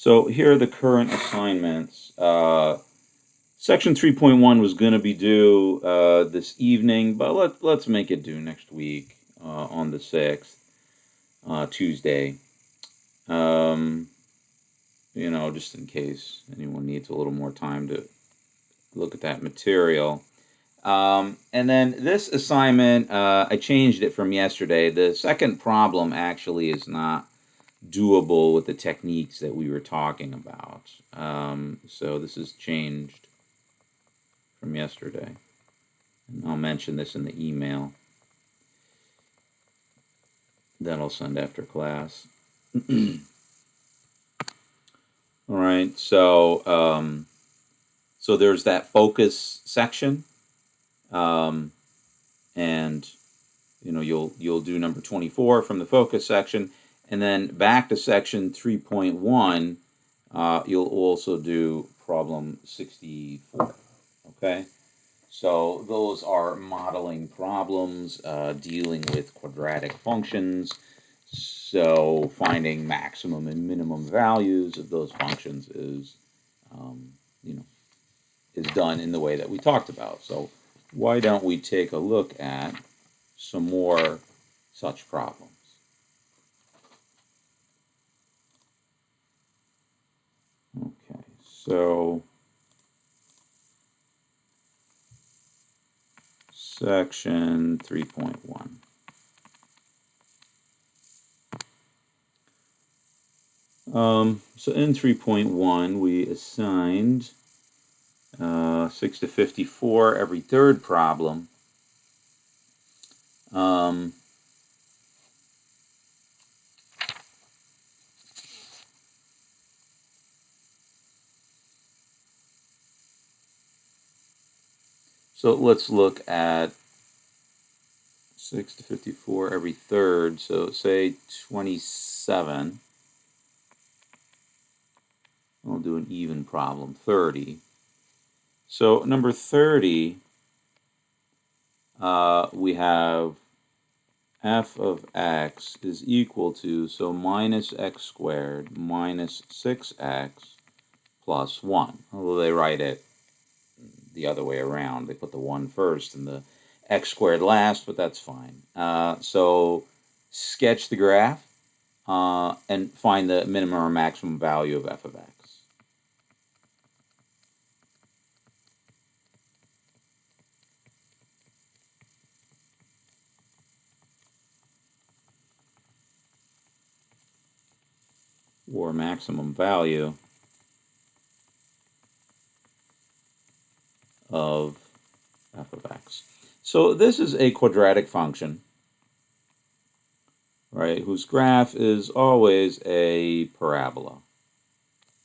So here are the current assignments. Section 3.1 was going to be due this evening, but let's make it due next week on the 6th, Tuesday. Just in case anyone needs a little more time to look at that material. And then this assignment, I changed it from yesterday. The second problem actually is not doable with the techniques that we were talking about. So this is changed from yesterday. And I'll mention this in the email that I'll send after class. All right, so there's that focus section, and you'll do number 24 from the focus section, and then back to section 3.1, you'll also do problem 64. Okay, so those are modeling problems dealing with quadratic functions. So finding maximum and minimum values of those functions is, you know, is done in the way that we talked about. So why don't we take a look at some more such problems? Okay, so section 3.1. So in 3.1, we assigned 6 to 54 every third problem. So let's look at 6 to 54 every third. So say 27. We'll do an even problem, 30. So number 30, we have f of x is equal to, so minus x squared minus 6x plus 1. Although they write it the other way around. They put the 1 first and the x squared last, but that's fine. So sketch the graph and find the minimum or maximum value of f of x. Or maximum value of f of x. So this is a quadratic function, right, whose graph is always a parabola,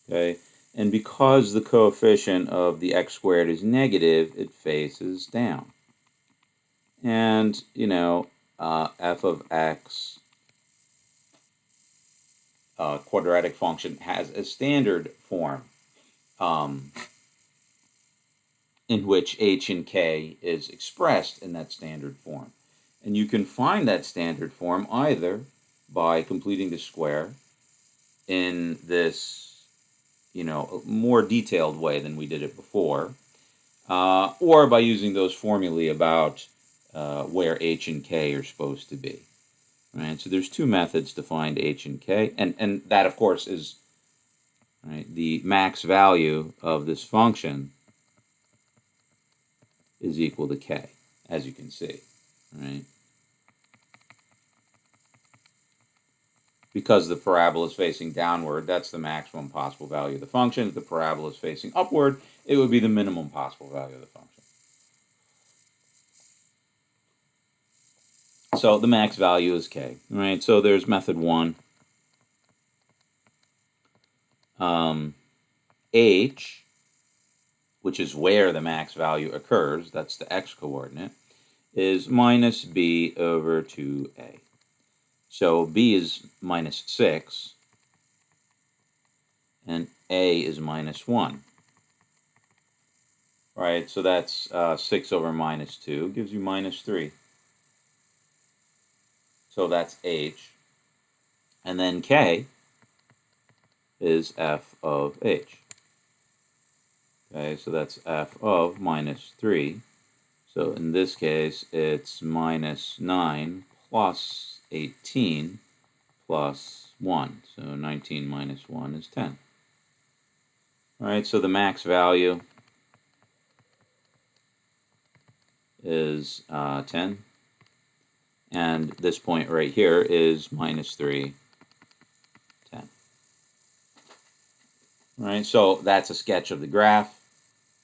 okay? And because the coefficient of the x squared is negative, it faces down. And, f of x, quadratic function, has a standard form in which h and k is expressed in that standard form. And you can find that standard form either by completing the square in this, more detailed way than we did it before, or by using those formulae about where h and k are supposed to be. Right? So there's two methods to find h and k, and that, of course, is the max value of this function is equal to k, as you can see, right? Because the parabola is facing downward, that's the maximum possible value of the function. If the parabola is facing upward, it would be the minimum possible value of the function. So the max value is k, right? So there's method 1. H, which is where the max value occurs, that's the x coordinate, is minus b over 2a. So b is minus 6, and a is minus 1. Right, so that's 6 over minus 2 gives you minus 3. So that's h. And then k is f of h. Okay, so that's f of minus 3. So in this case, it's minus 9 plus 18 plus 1. So 19 minus 1 is 10. All right, so the max value is 10. And this point right here is minus 3, 10. All right, so that's a sketch of the graph.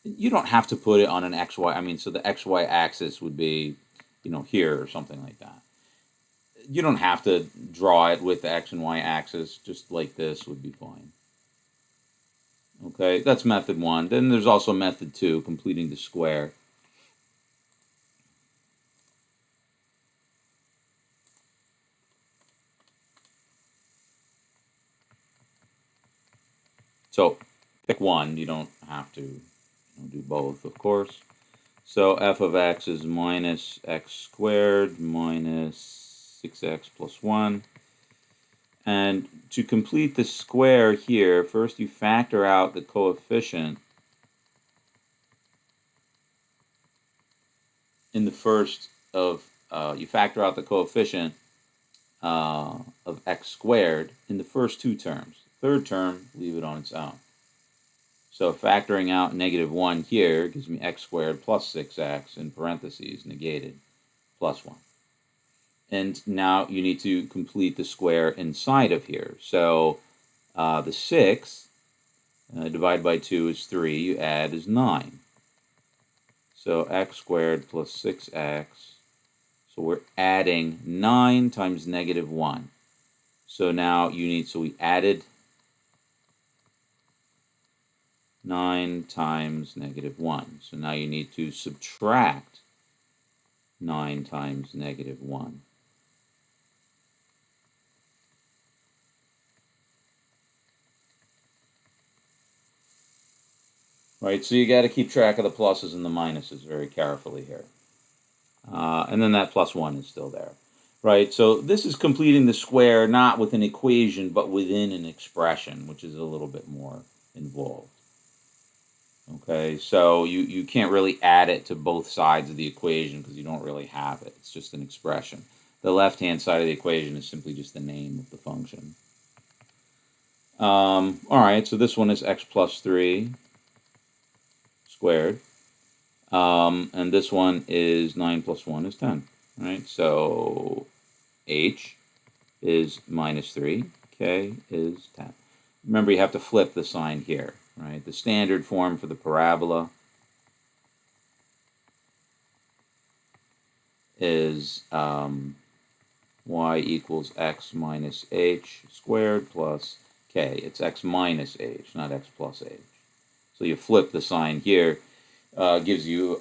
You don't have to put it on an XY. I mean, so the XY axis would be, here or something like that. You don't have to draw it with the X and Y axis. Just like this would be fine. Okay, that's method 1. Then there's also method 2, completing the square. So pick one. You don't have to do both, of course. So f of x is minus x squared minus 6x plus 1. And to complete the square here, first you factor out the coefficient in the first of, you factor out the coefficient of x squared in the first two terms. Third term, leave it on its own. So factoring out negative 1 here gives me x squared plus 6x in parentheses, negated, plus 1. And now you need to complete the square inside of here. So the 6 divided by 2 is 3. You add is 9. So x squared plus 6x. So we're adding 9 times negative 1. So now we added 9 times negative 1. So now you need to subtract 9 times negative 1. Right, so you got to keep track of the pluses and the minuses very carefully here. And then that plus 1 is still there. Right, so this is completing the square not with an equation, but within an expression, which is a little bit more involved. Okay, so you can't really add it to both sides of the equation because you don't really have it. It's just an expression. The left-hand side of the equation is simply just the name of the function. All right, so this one is x plus 3 squared. And this one is 9 plus 1 is 10. Right, so h is minus 3, k is 10. Remember, you have to flip the sign here. Right, the standard form for the parabola is y equals x minus h squared plus k. It's x minus h, not x plus h. So you flip the sign here. Gives you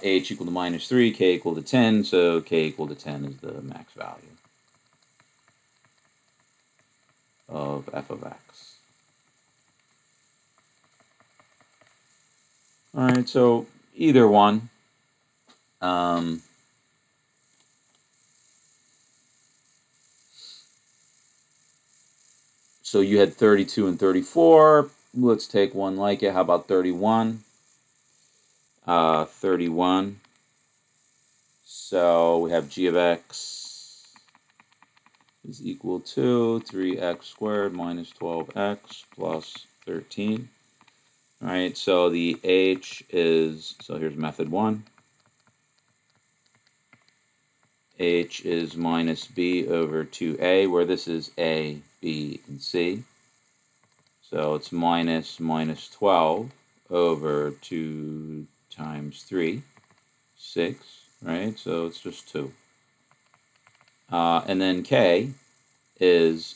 h equal to minus 3, k equal to 10, so k equal to 10 is the max value of f of x. All right, so either one. So you had 32 and 34. Let's take one like it. How about 31? 31. So we have g of x is equal to 3x squared minus 12x plus 13. All right, so the h is, so here's method 1. H is minus b over 2a, where this is a, b, and c. So it's minus 12 over 2 times 3, 6, right? So it's just 2. And then k is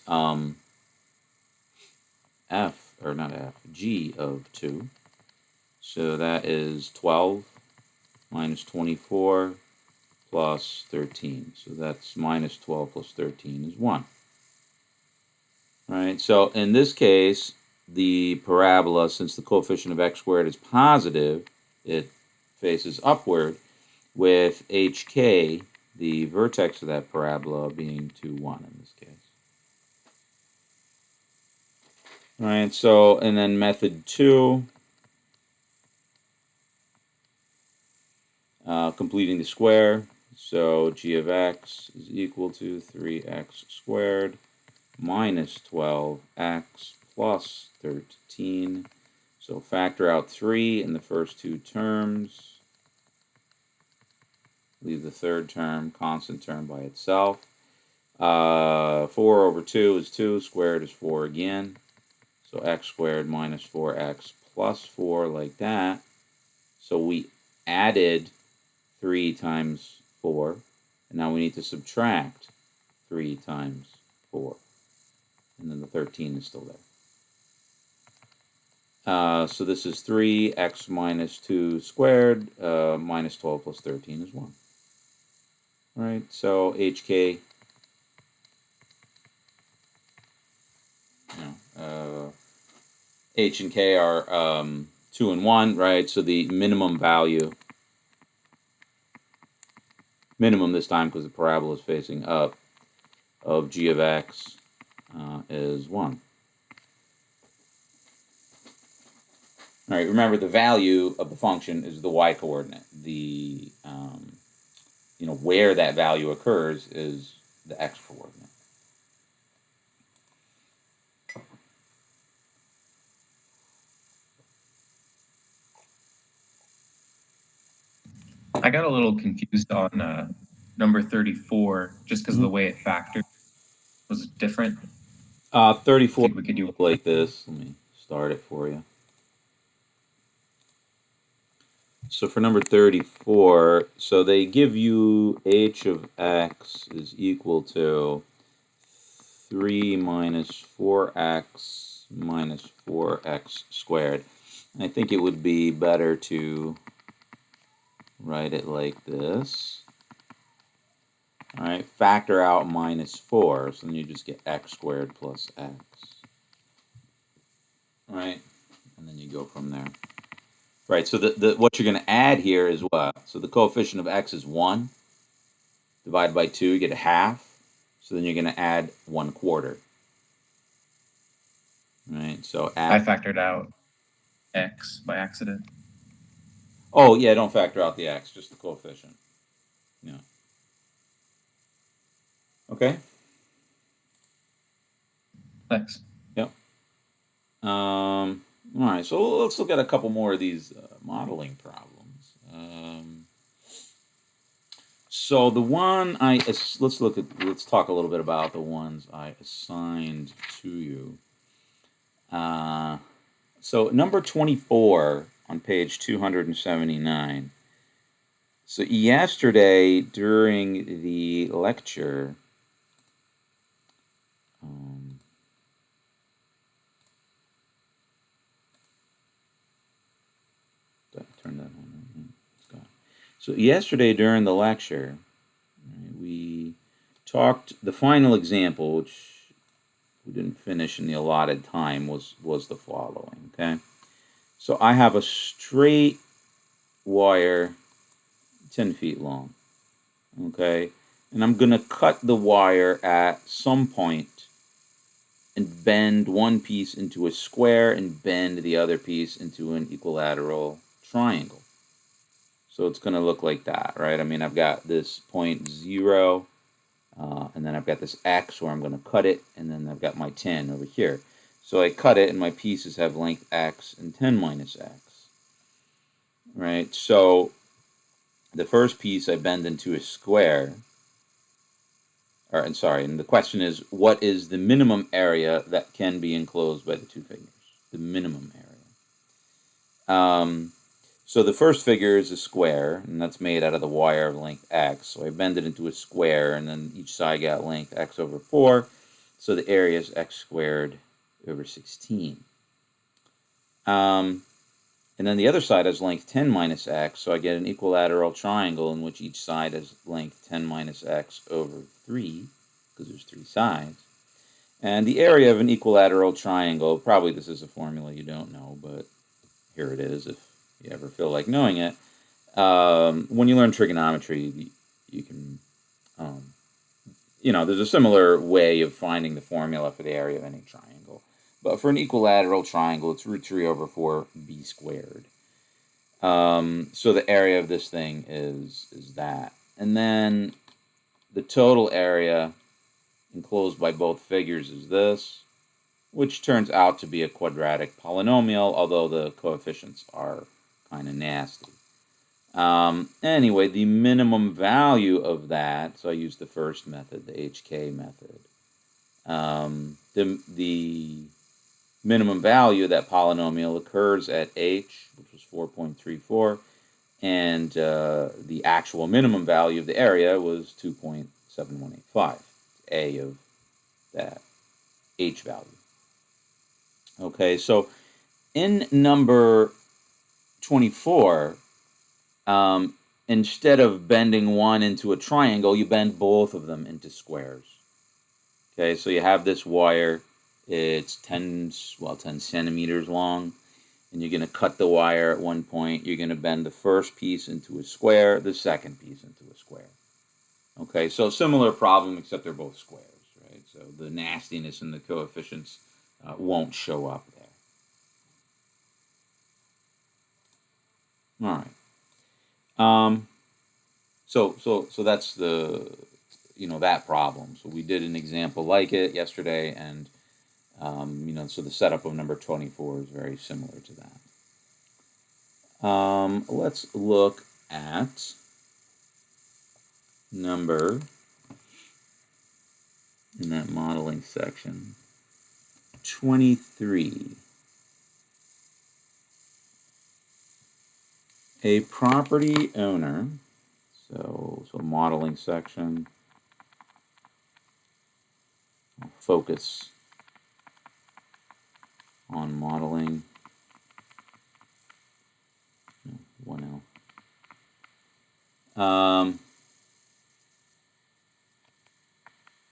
f, or not f, g of 2. So that is 12 minus 24 plus 13. So that's minus 12 plus 13 is 1. All right, so in this case, the parabola, since the coefficient of x squared is positive, it faces upward, with hk, the vertex of that parabola, being 2, 1 in this case. All right, so, and then method 2, completing the square. So g of x is equal to 3x squared minus 12x plus 13. So factor out 3 in the first two terms. Leave the third term, constant term, by itself. 4 over 2 is 2, squared is 4 again. So x squared minus 4x plus 4, like that. So we added 3 times 4, and now we need to subtract 3 times 4. And then the 13 is still there. So this is 3x minus 2 squared, minus 12 plus 13 is 1. All right, so HK, H and K are 2 and 1, right? So the minimum value, minimum this time because the parabola is facing up, of g of x is 1. All right, remember the value of the function is the y-coordinate. The, where that value occurs is the x-coordinate. I got a little confused on number 34 just because of the way it factored was different. 34 think we could do look like this. Let me start it for you. So for number 34, so they give you h of x is equal to 3 minus 4x minus 4x squared. And I think it would be better to write it like this. All right, factor out minus 4, so then you just get x squared plus x. All right, and then you go from there. Right, so what you're going to add here is what? So the coefficient of x is 1. Divided by 2, you get a half. So then you're going to add 1/4. Right, so I add. factored out x by accident. Oh, yeah, don't factor out the x, just the coefficient. Yeah. Okay. Thanks. Yep. All right, so let's look at a couple more of these modeling problems. So the one let's talk a little bit about the ones I assigned to you. So number 24 on page 279. So yesterday during the lecture, turn that on. So yesterday during the lecture, we talked. The final example, which we didn't finish in the allotted time, was the following. Okay, so I have a straight wire, 10 feet long. Okay, and I'm gonna cut the wire at some point and bend one piece into a square and bend the other piece into an equilateral triangle. So it's going to look like that, right? I mean, I've got this point 0, and then I've got this x where I'm going to cut it, and then I've got my 10 over here. So I cut it, and my pieces have length x and 10 minus x, right? So the first piece I bend into a square. And the question is, what is the minimum area that can be enclosed by the two figures? The minimum area. So the first figure is a square, and that's made out of the wire of length x. So I bend it into a square, and then each side got length x over 4. So the area is x squared over 16. And then the other side has length 10 minus x, so I get an equilateral triangle in which each side has length 10 minus x over 3, because there's 3 sides. And the area of an equilateral triangle, probably this is a formula you don't know, but here it is if you ever feel like knowing it. When you learn trigonometry, you can, there's a similar way of finding the formula for the area of any triangle. But for an equilateral triangle, it's root 3 over 4b squared. So the area of this thing is that. And then the total area enclosed by both figures is this, which turns out to be a quadratic polynomial, although the coefficients are kind of nasty. Anyway, the minimum value of that, so I used the first method, the HK method. The minimum value of that polynomial occurs at h, which was 4.34, and the actual minimum value of the area was 2.7185, a of that h value. Okay, so in number 24, instead of bending one into a triangle, you bend both of them into squares. Okay, so you have this wire. It's 10 centimeters long, and you're going to cut the wire at one point. You're going to bend the first piece into a square, the second piece into a square. Okay, so similar problem, except they're both squares, right? So the nastiness in the coefficients won't show up there. All right. So that's the, that problem. So we did an example like it yesterday, and so the setup of number 24 is very similar to that. Let's look at number, in that modeling section, 23. A property owner, so modeling section, focus on modeling, 1L.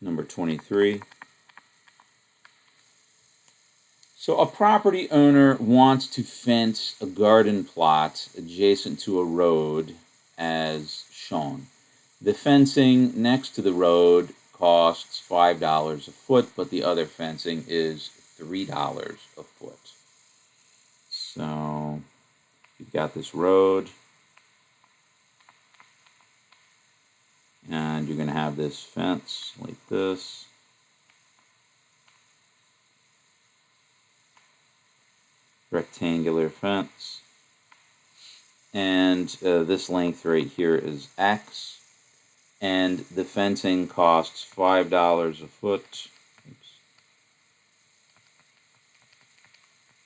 Number 23. So a property owner wants to fence a garden plot adjacent to a road as shown. The fencing next to the road costs $5 a foot, but the other fencing is $3 a foot. So you've got this road, and you're going to have this fence like this. Rectangular fence. And this length right here is X. And the fencing costs $5 a foot. Oops.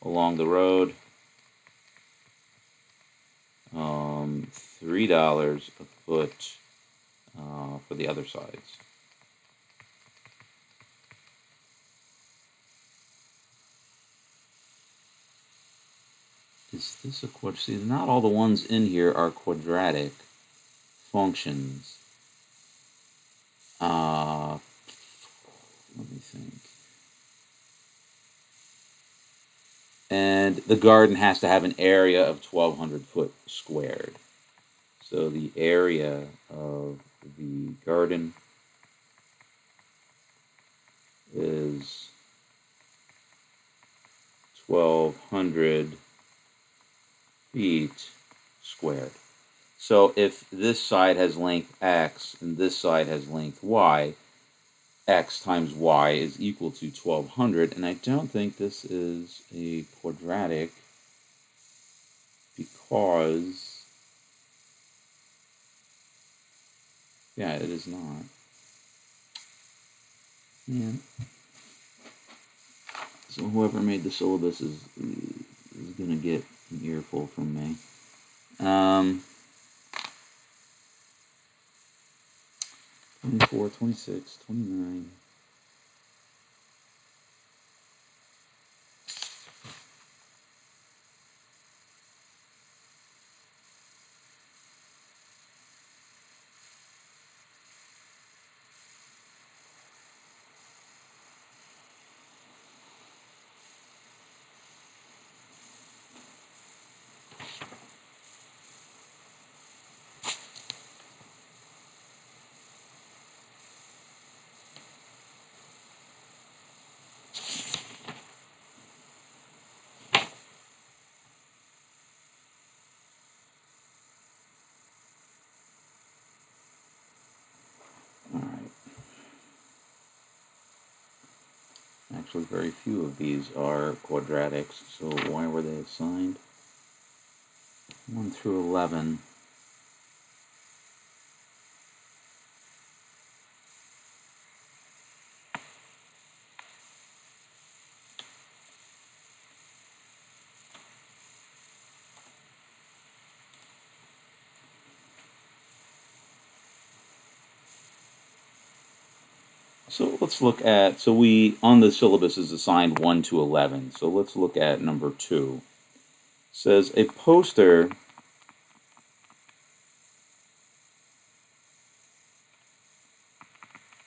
Along the road. $3 a foot for the other sides. Is this a quadratic? See, not all the ones in here are quadratic functions. Let me think. And the garden has to have an area of 1,200 foot squared. So the area of the garden is 1,200 feet squared. So if this side has length x and this side has length y, x times y is equal to 1,200. And I don't think this is a quadratic because, yeah, it is not. Yeah. So whoever made the syllabus is going to get an earful from me. 24, 26, 29. Actually, very few of these are quadratics, so why were they assigned? 1 through 11. So let's look at, so we, on the syllabus is assigned 1 to 11. So let's look at number 2. It says a poster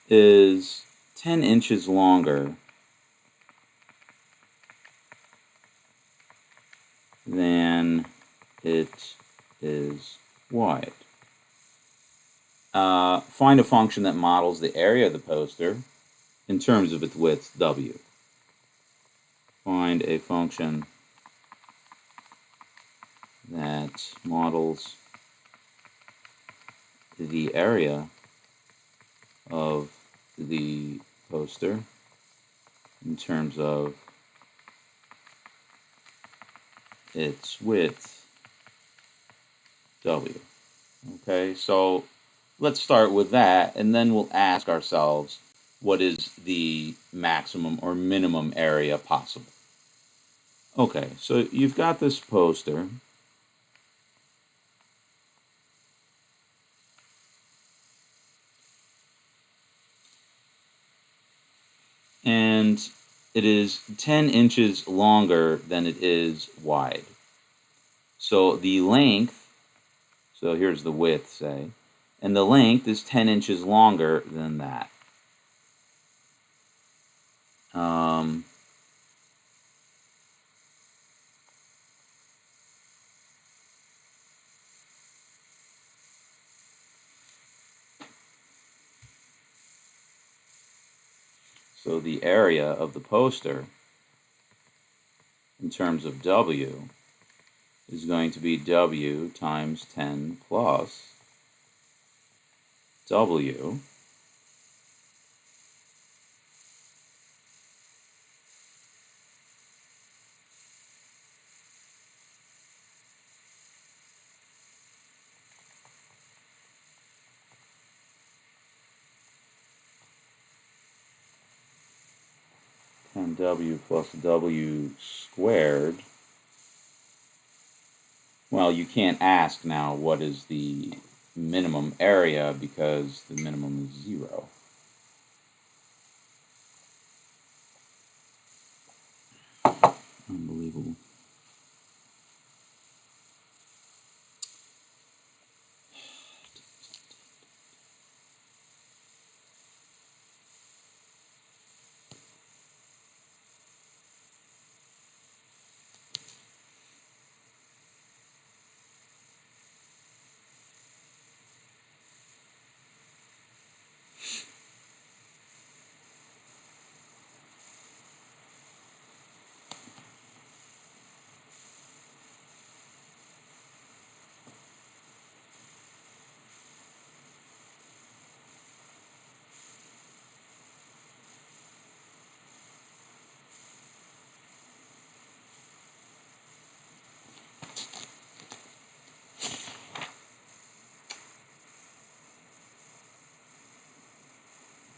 is 10 inches longer than it is wide. Find a function that models the area of the poster in terms of its width, w. Find a function that models the area of the poster in terms of its width, w. Okay, so let's start with that, and then we'll ask ourselves, what is the maximum or minimum area possible? Okay, so you've got this poster. And it is 10 inches longer than it is wide. So the length, so here's the width, say, and the length is 10 inches longer than that. Um, so the area of the poster in terms of W is going to be W times 10 plus W and W plus W squared. Well, you can't ask now what is the minimum area because the minimum is 0. Unbelievable.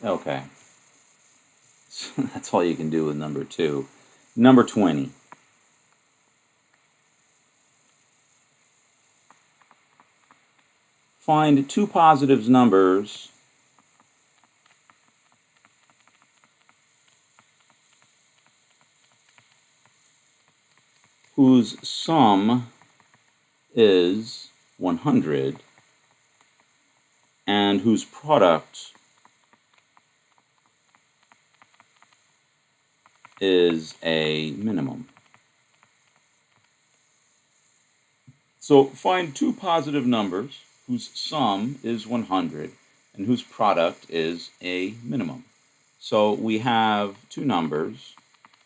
Okay. So that's all you can do with number 2. Number 20. Find two positive numbers whose sum is 100 and whose product is a minimum. So find two positive numbers whose sum is 100 and whose product is a minimum. So we have two numbers,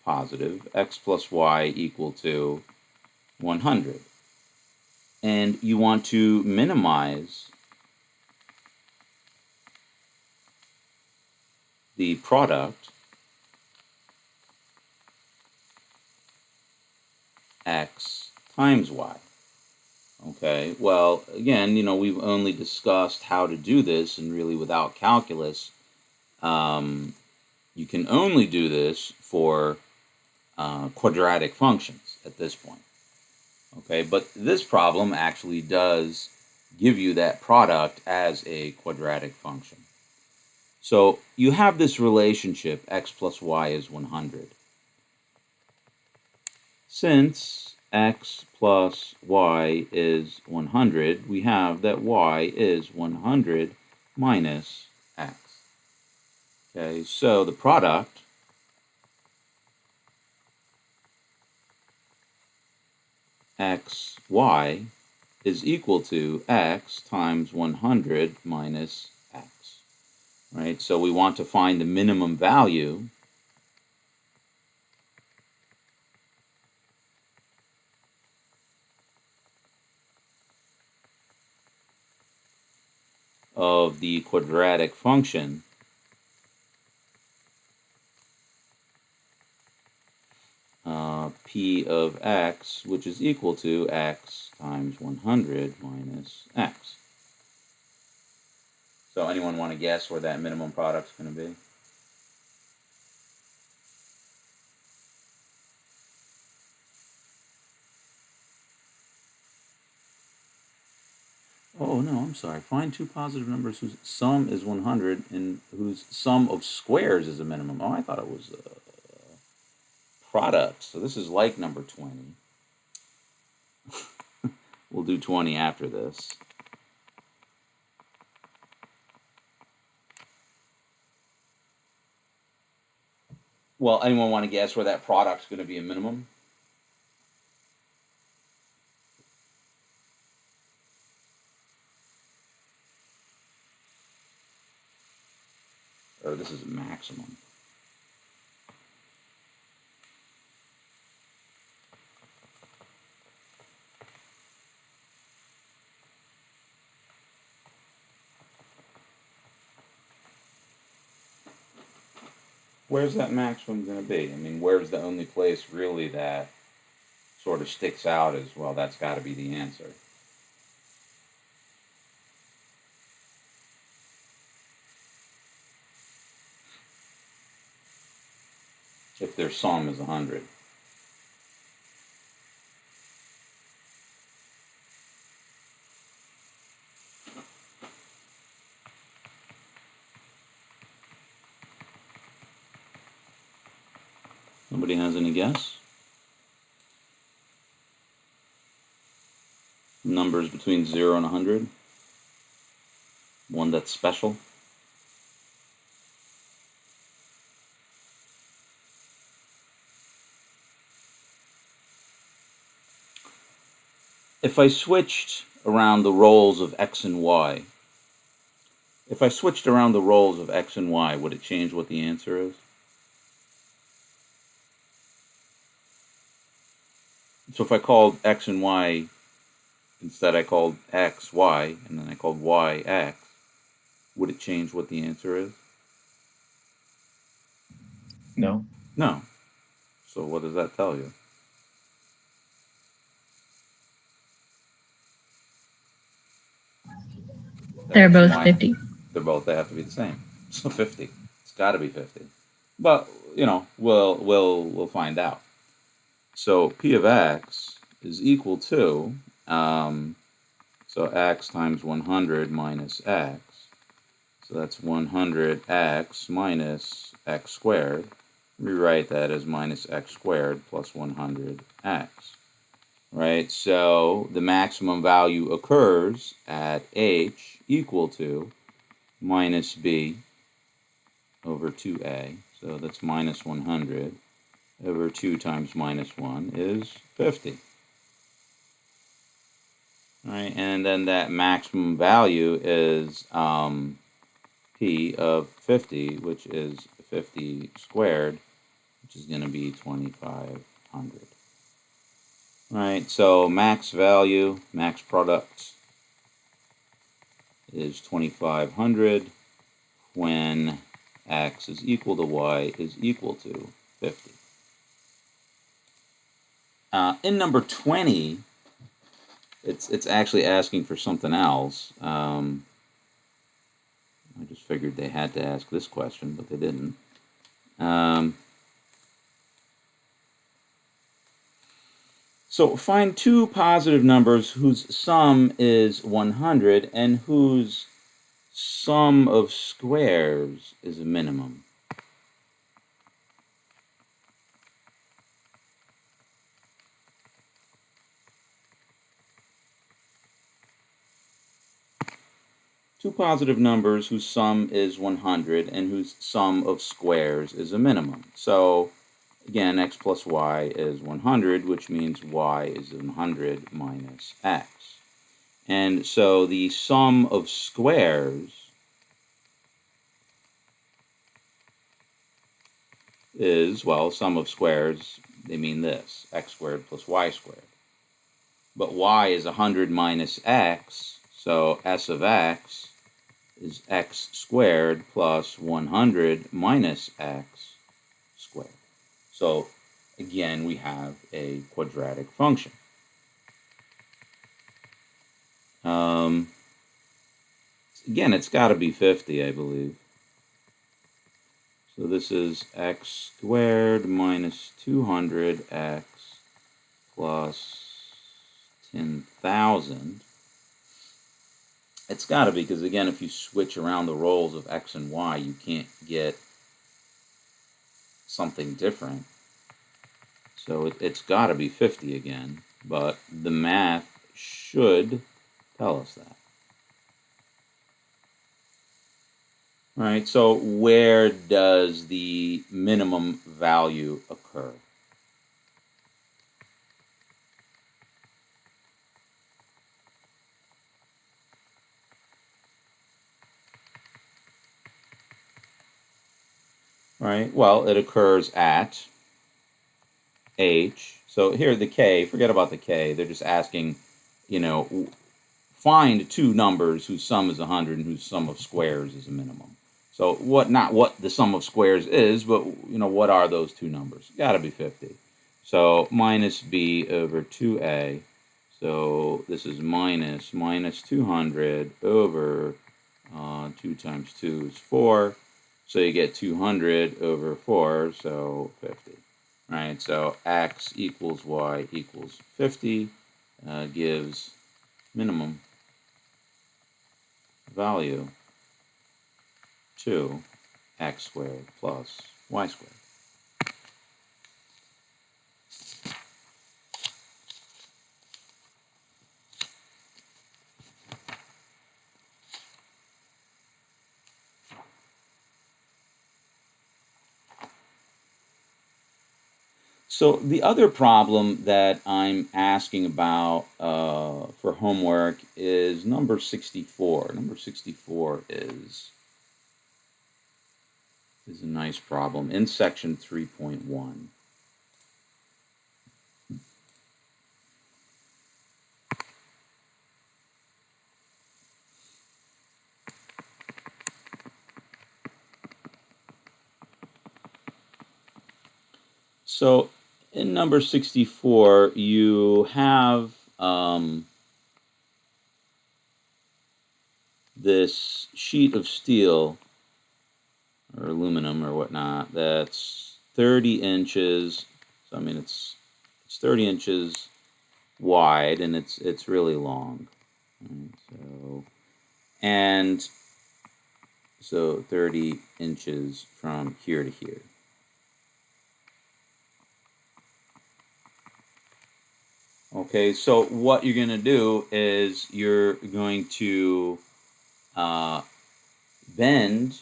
positive, x plus y equal to 100. And you want to minimize the product x times y. Okay, well, again, we've only discussed how to do this, and really without calculus, you can only do this for quadratic functions at this point. Okay, but this problem actually does give you that product as a quadratic function. So you have this relationship, x plus y is 100. Since x plus y is 100, we have that y is 100 minus x. Okay, so the product xy is equal to x times 100 minus x. Right, so we want to find the minimum value of the quadratic function p of x, which is equal to x times 100 minus x. So anyone want to guess where that minimum product's going to be? Oh, no, I'm sorry. Find two positive numbers whose sum is 100 and whose sum of squares is a minimum. Oh, I thought it was product. So this is like number 20. We'll do 20 after this. Well, anyone want to guess where that product's going to be a minimum? Or this is a maximum. Where's that maximum going to be? I mean, where's the only place really that sort of sticks out as, well, that's got to be the answer? If their sum is 100. Nobody has any guess? Numbers between 0 and 100? One that's special? If I switched around the roles of x and y, would it change what the answer is? So if I called x and y, instead I called x y, and then I called y x, would it change what the answer is? No. No. So what does that tell you? They're both Why? 50. They have to be the same. So 50. It's got to be 50. But, we'll find out. So p of x is equal to, so x times 100 minus x. So that's 100x minus x squared. Rewrite that as minus x squared plus 100x. Right, so the maximum value occurs at h equal to minus b over 2a. So that's minus 100 over 2 times minus 1 is 50. Right, and then that maximum value is p of 50, which is 50 squared, which is going to be 2,500. Right, so max value, max product is 2,500 when x is equal to y is equal to 50. In number 20, it's actually asking for something else. I just figured they had to ask this question, but they didn't. So find two positive numbers whose sum is 100 and whose sum of squares is a minimum. Two positive numbers whose sum is 100 and whose sum of squares is a minimum. So again, x plus y is 100, which means y is 100 minus x. And so the sum of squares is, well, sum of squares, they mean this, x squared plus y squared. But y is 100 minus x, so s of x is x squared plus 100 minus x squared. So again, we have a quadratic function. Again, it's got to be 50, I believe. So this is x squared minus 200x plus 10,000. It's got to be, because again, if you switch around the roles of x and y, you can't get something different. So it's got to be 50 again, but the math should tell us that. All right, so where does the minimum value occur? All right, well, it occurs at h. So here the k, forget about the k. They're just asking, find two numbers whose sum is 100 and whose sum of squares is a minimum. So not what the sum of squares is, but what are those two numbers? Got to be 50. So minus b over 2a. So this is minus 200 over 2 times 2 is 4. So you get 200 over 4, so 50. Right, so x equals y equals 50 gives minimum value to x squared plus y squared. So the other problem that I'm asking about for homework is number 64. Number 64 is a nice problem in section 3.1. So in number 64, you have this sheet of steel or aluminum or whatnot that's 30 inches. So I mean it's 30 inches wide and it's really long. And so 30 inches from here to here. Okay, so what you're going to do is you're going to bend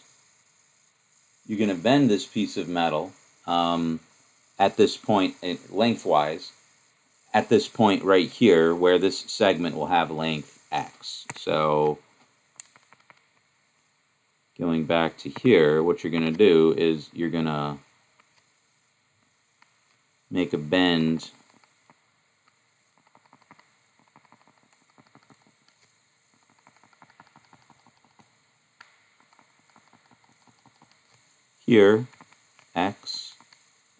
this piece of metal at this point, lengthwise, at this point right here, where this segment will have length x. So going back to here, what you're going to do is you're going to make a bend here, x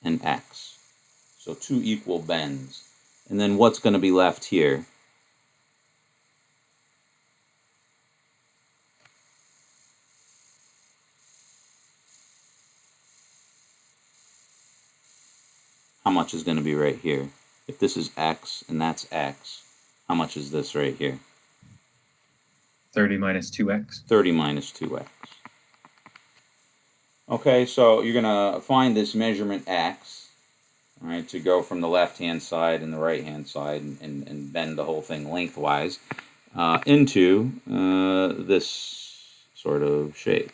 and x. So two equal bends. And then what's going to be left here? How much is going to be right here? If this is x and that's x, how much is this right here? 30 minus 2x. 30 minus 2x. Okay, so you're going to find this measurement x, all right, to go from the left-hand side and the right-hand side and bend the whole thing lengthwise into this sort of shape.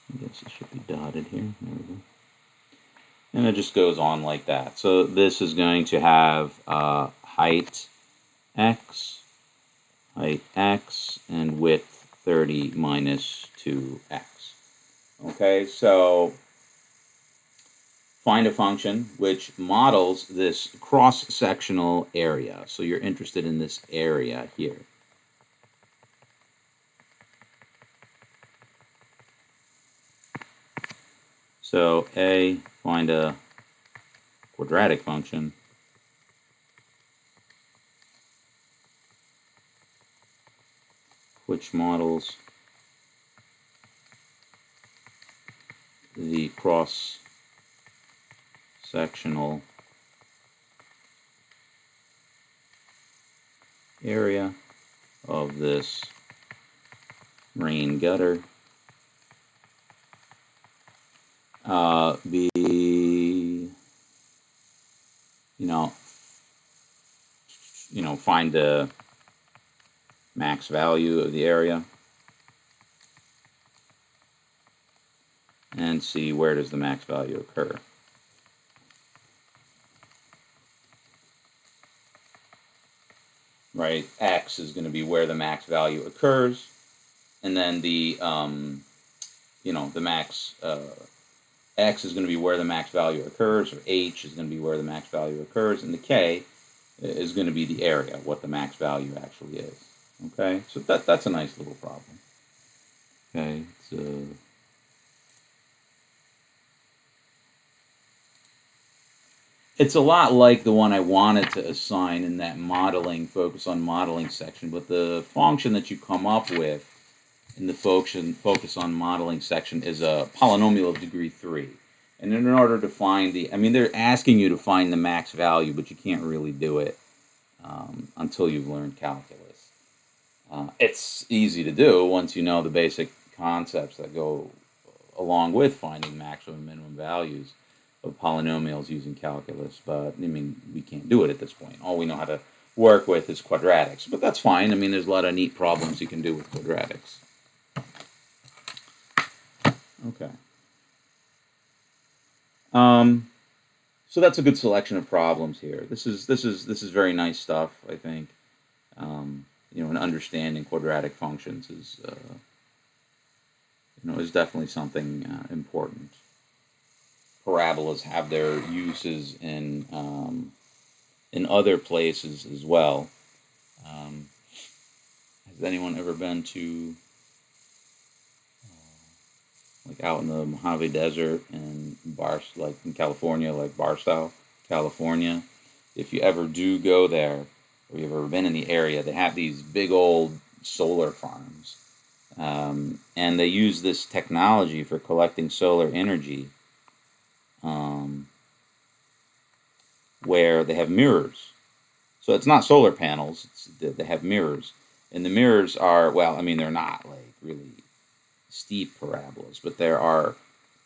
I guess it should be dotted here. There we go. And it just goes on like that. So this is going to have height x, and width 30 minus 2x. Okay, so find a function which models this cross-sectional area. So you're interested in this area here. So A, find a quadratic function which models the cross-sectional area of this rain gutter. B, find the max value of the area, and see where does the max value occur. Right, x is going to be where the max value occurs, and then the the max x is going to be where the max value occurs, or h is going to be where the max value occurs, and the k is going to be the area, what the max value actually is. Okay, so that's a nice little problem. Okay, it's a lot like the one I wanted to assign in that modeling, focus on modeling section, but the function that you come up with in the focus on modeling section is a polynomial of degree 3. And in order to find they're asking you to find the max value, but you can't really do it until you've learned calculus. It's easy to do once you know the basic concepts that go along with finding maximum and minimum values of polynomials using calculus, but we can't do it at this point. All we know how to work with is quadratics, but that's fine. There's a lot of neat problems you can do with quadratics. Okay. So that's a good selection of problems here. This is very nice stuff, I think. And understanding quadratic functions is definitely something important. Parabolas have their uses in other places as well. Has anyone ever been to like out in the Mojave Desert and like in California, like Barstow, California? If you ever do go there, or you've ever been in the area, they have these big old solar farms, and they use this technology for collecting solar energy, where they have mirrors. So it's not solar panels; they have mirrors, and the mirrors are they're not like really steep parabolas, but there are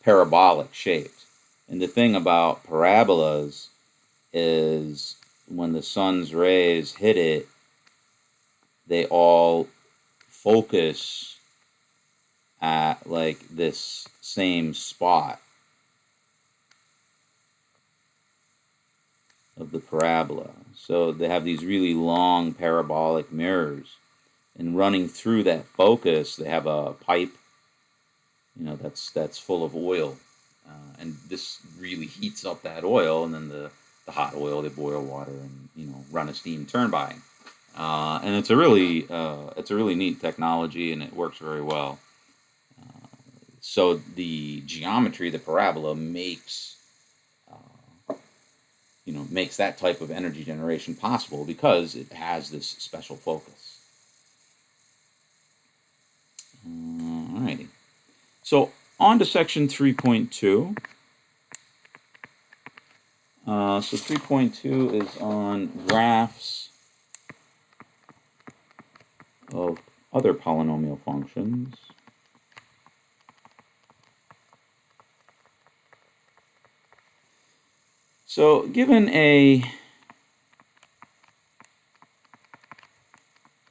parabolic shapes. And the thing about parabolas is when the sun's rays hit it, they all focus at like this same spot of the parabola. So they have these really long parabolic mirrors, and running through that focus, they have a pipe, that's full of oil, and this really heats up that oil, and then the hot oil, they boil water and run a steam turbine. And it's a really neat technology, and it works very well. So the geometry, the parabola, makes that type of energy generation possible because it has this special focus. Alrighty. So on to section 3.2. So 3.2 is on graphs of other polynomial functions. So given a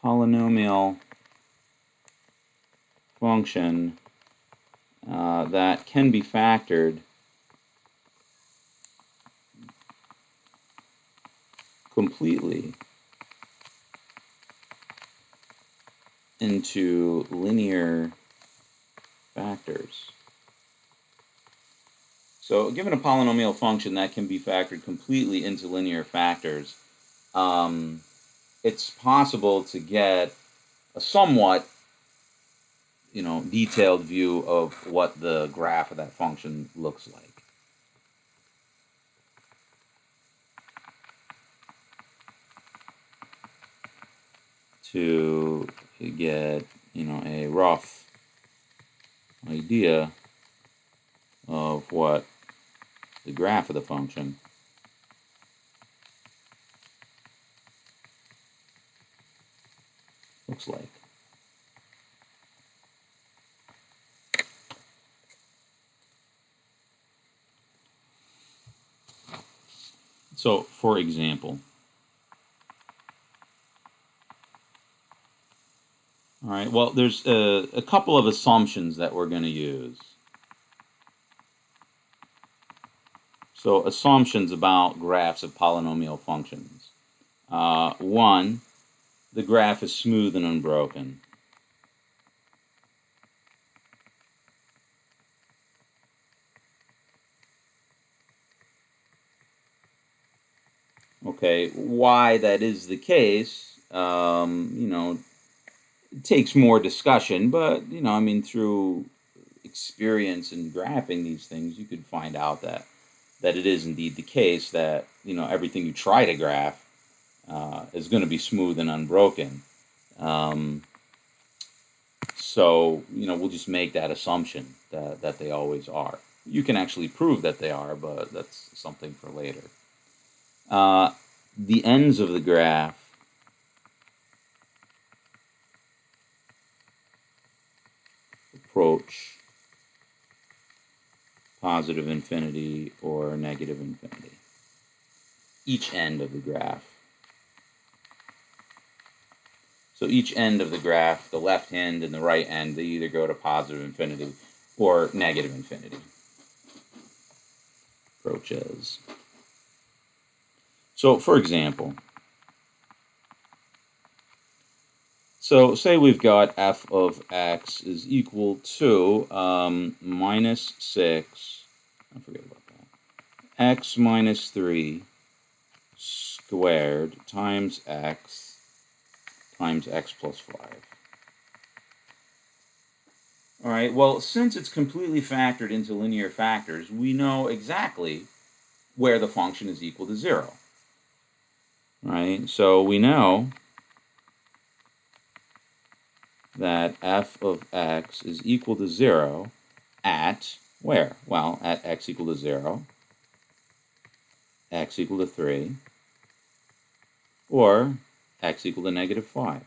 polynomial function that can be factored completely into linear factors. So given a polynomial function that can be factored completely into linear factors, it's possible to get a somewhat detailed view of what the graph of that function looks like. To get a rough idea of what the graph of the function looks like. So, for example, all right, well, there's a couple of assumptions that we're going to use. So, assumptions about graphs of polynomial functions. One, the graph is smooth and unbroken. Okay, why that is the case, it takes more discussion, but through experience in graphing these things, you could find out that it is indeed the case that everything you try to graph is going to be smooth and unbroken. So we'll just make that assumption that they always are. You can actually prove that they are, but that's something for later. The ends of the graph approach positive infinity or negative infinity. Each end of the graph. So each end of the graph, the left end and the right end, they either go to positive infinity or negative infinity. Approaches. So for example, so say we've got f of x is equal to minus 6, I forget about that, x minus 3 squared times x plus 5. All right, well, since it's completely factored into linear factors, we know exactly where the function is equal to 0. Right, so we know that f of x is equal to 0 at where? Well, at x equal to 0, x equal to 3, or x equal to negative 5.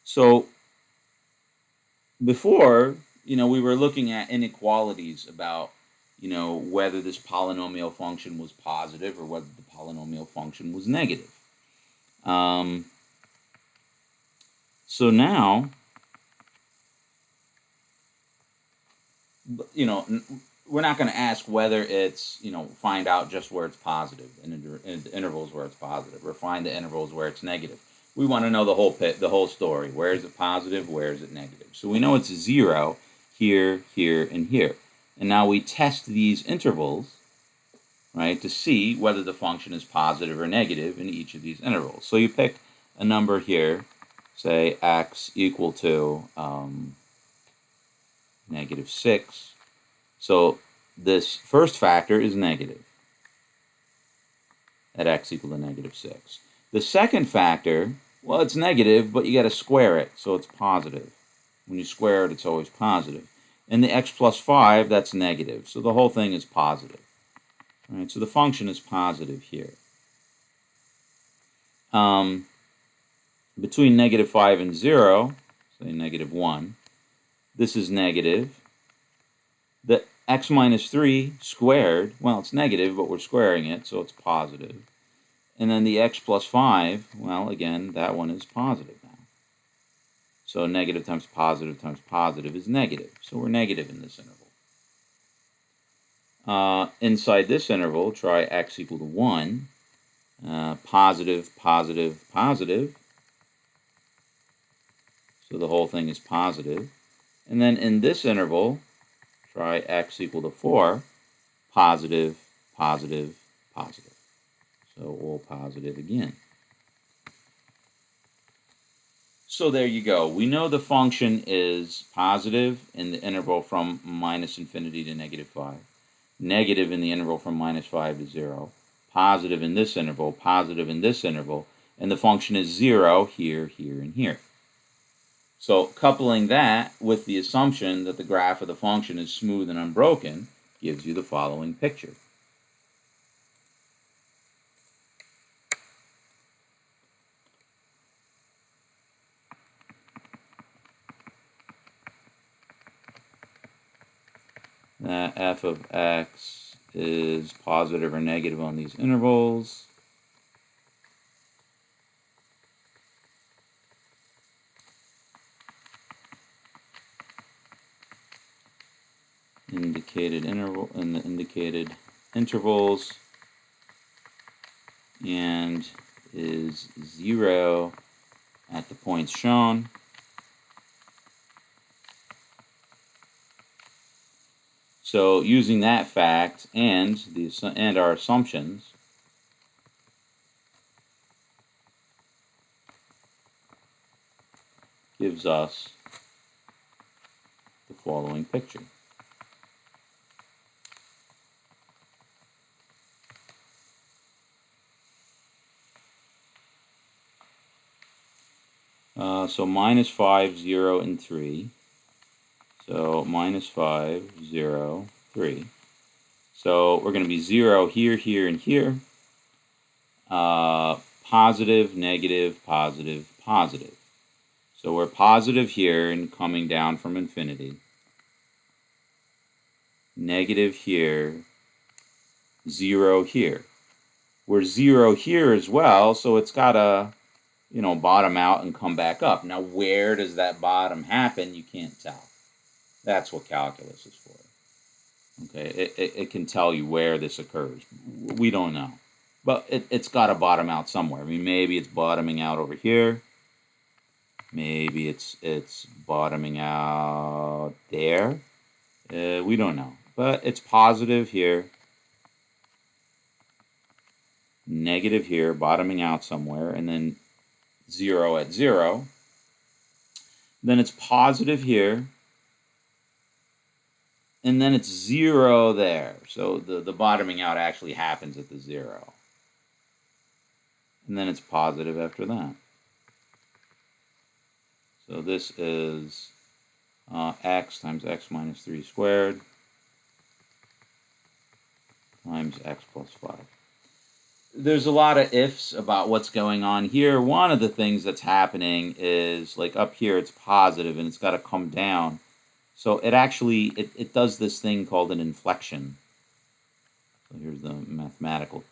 So before, we were looking at inequalities about, whether this polynomial function was positive or whether the polynomial function was negative. So now, we're not going to ask whether it's, find out just where it's positive in intervals where it's positive, or find the intervals where it's negative. We want to know the whole story. Where is it positive? Where is it negative? So we know it's 0 here, here, and here. And now we test these intervals, right, to see whether the function is positive or negative in each of these intervals. So you pick a number here, say x equal to -6. So this first factor is negative at x equal to -6. The second factor, well, it's negative, but you got to square it, so it's positive. When you square it, it's always positive. And the x plus 5, that's negative, so the whole thing is positive. All right, so the function is positive here. Between -5 and 0, say -1, this is negative. The x minus 3 squared, well, it's negative, but we're squaring it, so it's positive. And then the x plus 5, well, again, that one is positive now. So negative times positive is negative. So we're negative in this interval. Inside this interval, try x equal to 1. Positive, positive, positive. So the whole thing is positive. And then in this interval, try x equal to 4. Positive, positive, positive. So all positive again. So there you go. We know the function is positive in the interval from -infinity to -5, negative in the interval from -5 to 0, positive in this interval, positive in this interval, and the function is 0 here, here, and here. So coupling that with the assumption that the graph of the function is smooth and unbroken gives you the following picture. That f of x is positive or negative on these intervals. Indicated interval in the indicated intervals, and is 0 at the points shown. So using that fact and our assumptions, gives us the following picture. So -5, 0, and 3. So -5, 0, 3. So we're going to be 0 here, here, and here. Positive, negative, positive, positive. So we're positive here and coming down from infinity. Negative here, 0 here. We're 0 here as well, so it's got to, bottom out and come back up. Now, where does that bottom happen? You can't tell. That's what calculus is for. Okay, it can tell you where this occurs. We don't know. But it's got to bottom out somewhere. I mean, maybe it's bottoming out over here. Maybe it's bottoming out there. We don't know. But it's positive here. Negative here, bottoming out somewhere. And then 0 at 0. Then it's positive here. And then it's 0 there. So the bottoming out actually happens at the 0. And then it's positive after that. So this is x times x minus 3 squared times x plus 5. There's a lot of ifs about what's going on here. One of the things that's happening is, like up here, it's positive and it's got to come down. So it actually, it does this thing called an inflection. So here's the mathematical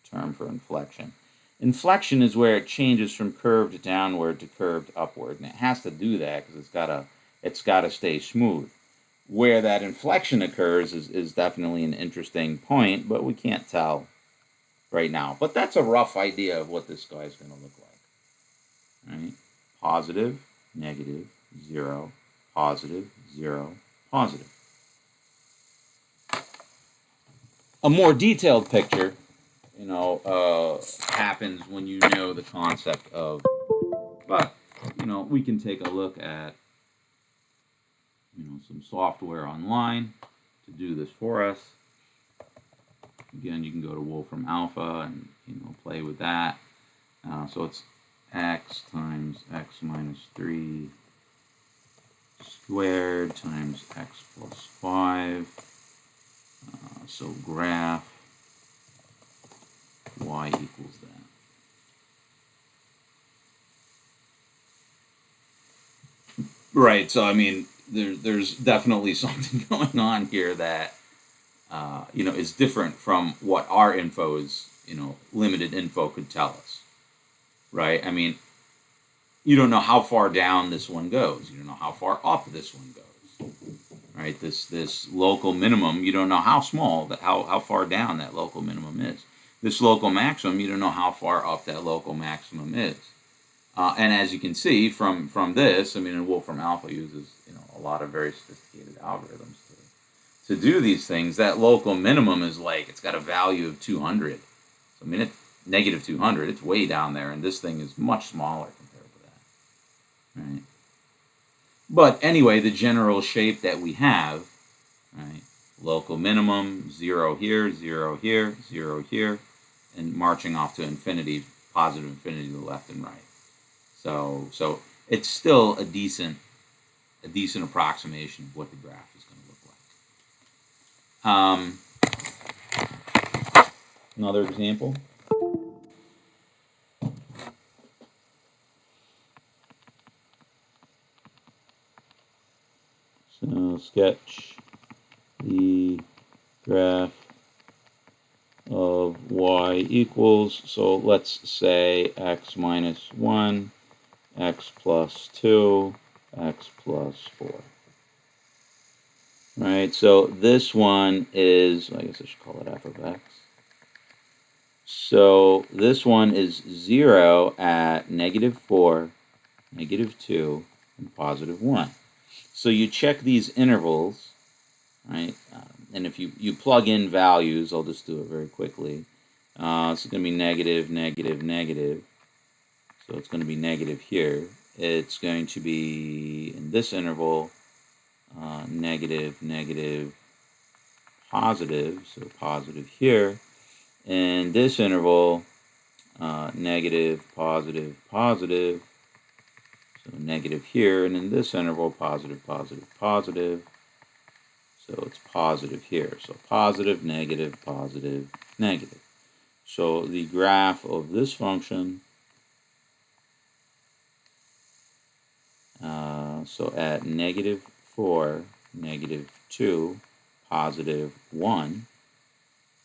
term for inflection. Inflection is where it changes from curved downward to curved upward, and it has to do that because it's gotta stay smooth. Where that inflection occurs is definitely an interesting point, but we can't tell right now. But that's a rough idea of what this guy's going to look like. right? Positive, negative, 0, positive, 0, positive. A more detailed picture, happens when you know the concept of, but, we can take a look at, some software online to do this for us. Again, you can go to Wolfram Alpha and, play with that. So it's x times x minus 3 squared times x plus 5. So graph y equals that. Right. So I mean, there's definitely something going on here that is different from what our info is. Limited info could tell us. Right. I mean, you don't know how far down this one goes. You don't know how far up this one goes. Right. This local minimum, you don't know how small that how far down that local minimum is. This local maximum, you don't know how far up that local maximum is. And as you can see from this, I mean, and Wolfram Alpha uses a lot of very sophisticated algorithms to do these things. That local minimum is like it's got a value of 200. So, I mean, it's negative 200. It's way down there, and this thing is much smaller compared to that, right? But anyway, the general shape that we have, right? Local minimum, 0 here, 0 here, 0 here, and marching off to infinity, positive infinity to the left and right. So it's still a decent approximation of what the graph is going to look like. Another example. So sketch the graph of y equals, so let's say x minus 1, x plus 2, x plus 4. Right, so this one is, I guess I should call it f of x. So this one is 0 at negative 4, negative 2, and positive 1. So you check these intervals, right? And if you plug in values, I'll just do it very quickly. It's going to be negative, negative, negative. So it's going to be negative here. It's going to be, in this interval, negative, negative, positive. So positive here. In this interval, negative, positive, positive. So negative here. And in this interval, positive, positive, positive. So it's positive here. So positive, negative, positive, negative. So the graph of this function, so at negative 4, negative 2, positive 1.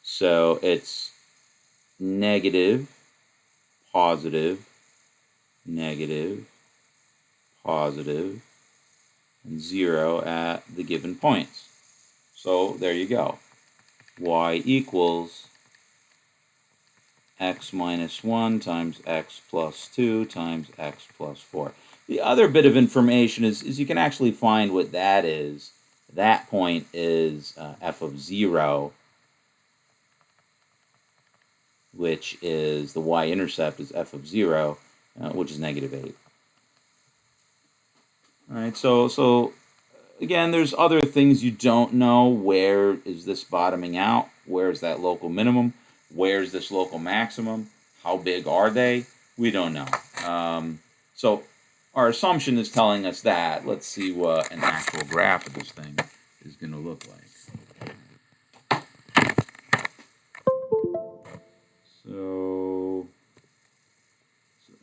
So it's negative, positive, negative, positive, and 0 at the given points. So there you go. Y equals x minus 1 times x plus 2 times x plus 4. The other bit of information is you can actually find what that is. That point is f of 0, which is the y-intercept is f of 0, which is negative 8. All right, so again, there's other things you don't know. Where is this bottoming out? Where is that local minimum? Where's this local maximum? How big are they? We don't know. So our assumption is telling us that. Let's see what an actual graph of this thing is going to look like. So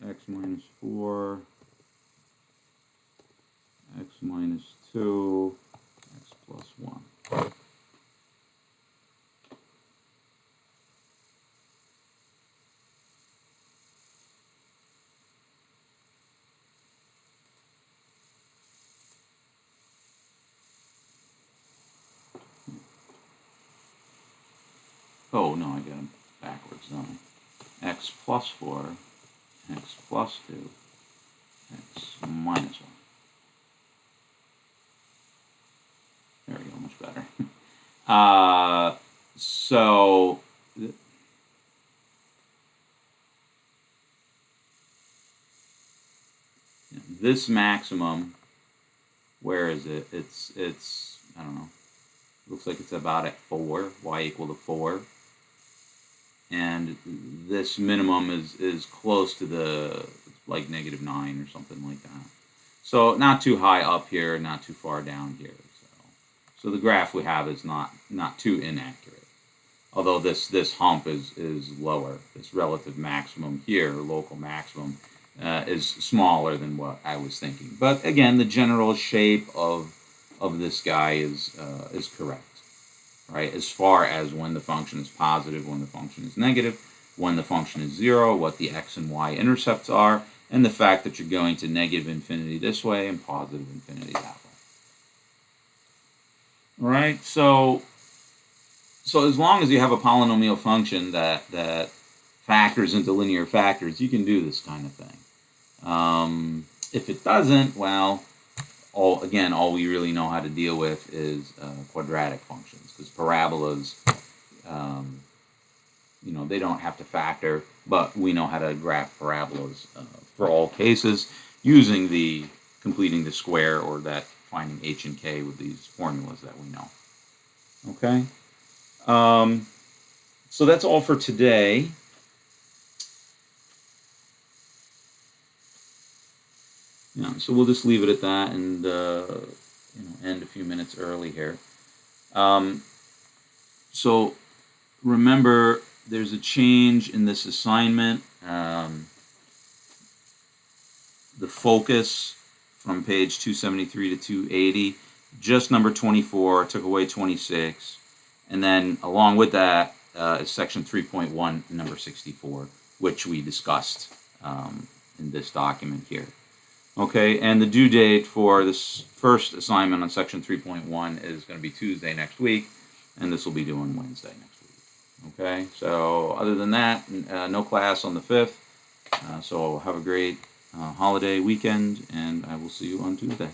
x minus 4, x minus 2, x plus 1. Oh, no, I got them backwards, don't I? X plus 4, x plus 2, X minus 1. There we go, much better. So this maximum, where is it? It's I don't know. Looks like it's about at 4, y equal to 4. And this minimum is close to the, like, -9 or something like that. So not too high up here, not too far down here. So the graph we have is not too inaccurate. Although this hump is lower. This relative maximum here, local maximum, is smaller than what I was thinking. But again, the general shape of this guy is correct, right? As far as when the function is positive, when the function is negative, when the function is 0, what the x and y intercepts are, and the fact that you're going to negative infinity this way and positive infinity that way. All right, so as long as you have a polynomial function that factors into linear factors, you can do this kind of thing. If it doesn't, well, all we really know how to deal with is quadratic functions, because parabolas, they don't have to factor, but we know how to graph parabolas for all cases using the completing the square, or that finding h and k with these formulas that we know. Okay, so that's all for today. Yeah, so we'll just leave it at that, and end a few minutes early here. So remember, there's a change in this assignment. The focus from page 273 to 280, just number 24, took away 26, and then along with that is section 3.1, number 64, which we discussed in this document here. Okay, and the due date for this first assignment on section 3.1 is going to be Tuesday next week, and this will be due on Wednesday next week. Okay, so other than that, no class on the 5th, so have a great holiday weekend, and I will see you on Tuesday.